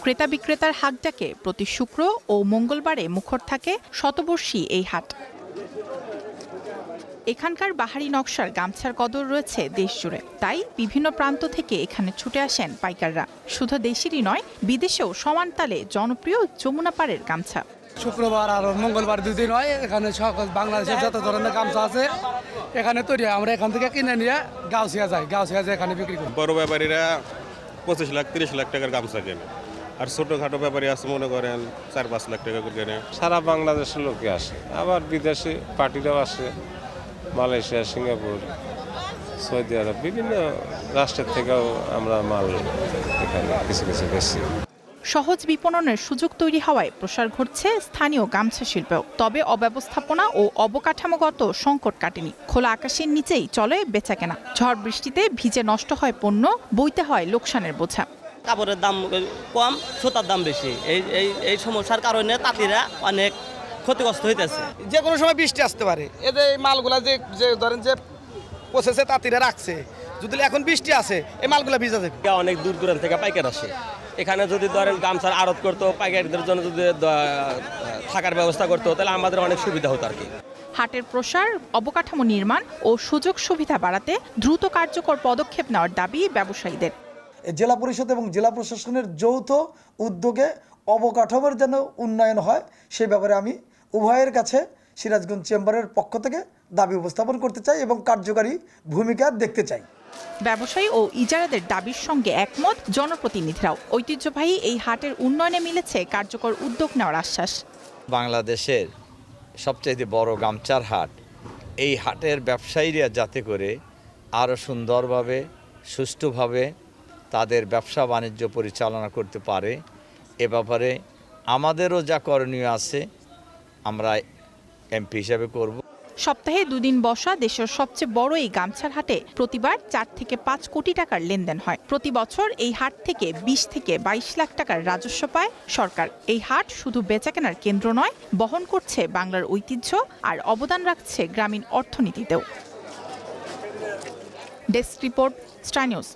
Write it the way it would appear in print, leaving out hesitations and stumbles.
ক্রেতা বিক্রেতার হাঁকডাকে প্রতি শুক্র ও মঙ্গলবারে মুখর থাকে শতবর্ষী এই হাট। এখানকার বাহারি নকশার গামছার কদর রয়েছে দেশ জুড়ে, তাই বিভিন্ন প্রান্ত থেকে এখানে ছুটে আসেন পাইকাররা। শুধু দেশেরই নয়, বিদেশেও সমান তালে জনপ্রিয় যমুনা পাড়ের গামছা। শুক্রবার আর মঙ্গলবার দুদিন হয়। এখানে সকল বাংলাদেশের যত ধরনের গামছা আছে এখানে তৈরি হয়। আমরা এখান থেকে কিনে নিয়ে গাউসিয়া যাই, গাউসিয়া যায় এখানে বিক্রি করি। বড় ব্যাপারীরা 25 লাখ 30 লাখ টাকার গামছা কেনে, আর ছোটখাটো ব্যাপারী আছে মনে করেন 4-5 লাখ টাকা করে কেনে। সারা বাংলাদেশের লোকে আসে, আবার বিদেশি পার্টিরাও আসে, মালয়েশিয়া, সিঙ্গাপুর, সৌদি আরব, বিভিন্ন রাষ্ট্রের থেকেও আমরা মাল এখানে কিছু কিছু বেশি। সহজ বিপণনের সুযোগ তৈরি হওয়ায় প্রসার ঘটছে স্থানীয় গামছা শিল্পেও। তবে অব্যবস্থাপনা ও অবকাঠামোগত সংকট কাটেনি। খোলা আকাশের নিচেই চলে বেচাকেনা। ঝড় বৃষ্টিতে ভিজে নষ্ট হয় পণ্য, বইতে হয় লোকসানের বোঝা। কাপড়ের দাম কম, সুতার দাম বেশি। এই সমস্যার কারণে তাঁতিরা অনেক ক্ষতিগ্রস্ত হইতেছে। যে কোনো সময় বৃষ্টি আসতে পারে। এদের মালগুলা যে ধরেন যে প্রসেসে তাঁতিরা রাখছে, যদি এখন বৃষ্টি আসে এই মালগুলা ভিজা যাবে। অনেক দূর দূরান্ত থেকে পাইকার আসে এখানে। যদি ধরেন গামছার আড়ত করতো, পাইকারদের জন্য যদি থাকার ব্যবস্থা করতো, তাহলে আমাদের অনেক সুবিধা হতো আর কি। হাটের প্রসার, অবকাঠামো নির্মাণ ও সুযোগ সুবিধা বাড়াতে দ্রুত কার্যকর পদক্ষেপ নেওয়ার দাবি ব্যবসায়ীদের। জেলা পরিষদ এবং জেলা প্রশাসনের যৌথ উদ্যোগে অবকাঠামোর যেন উন্নয়ন হয়, সে ব্যাপারে আমি উভয়ের কাছে সিরাজগঞ্জ চেম্বারের পক্ষ থেকে দাবি উপস্থাপন করতে চাই এবং কার্যকারী ভূমিকা দেখতে চাই। ব্যবসায়ী ও ইজারাদের দাবির সঙ্গে একমত জনপ্রতিনিধিরাও। ঐতিহ্যবাহী এই হাটের উন্নয়নে মিলেছে কার্যকর উদ্যোগ নেওয়ার আশ্বাস। বাংলাদেশের সবচেয়ে বড় গামছার হাট, এই হাটের ব্যবসায়ীরা যাতে করে আরও সুন্দরভাবে, সুষ্ঠুভাবে তাদের ব্যবসা বাণিজ্য পরিচালনা করতে পারে, এ ব্যাপারে আমাদেরও যা করণীয় আছে আমরা এমপি হিসাবে করব। সপ্তাহে 2 দিন বসা দেশের সবচেয়ে বড় এই গামছার হাটে প্রতিবার 4 থেকে 5 কোটি টাকার লেনদেন হয়। প্রতি বছর এই হাট থেকে 20 থেকে 22 লাখ টাকার রাজস্ব পায় সরকার। এই হাট শুধু বেচাকেনার কেন্দ্র নয়, বহন করছে বাংলার ঐতিহ্য আর অবদান রাখছে গ্রামীণ অর্থনীতিতেও। Desk report, Star news.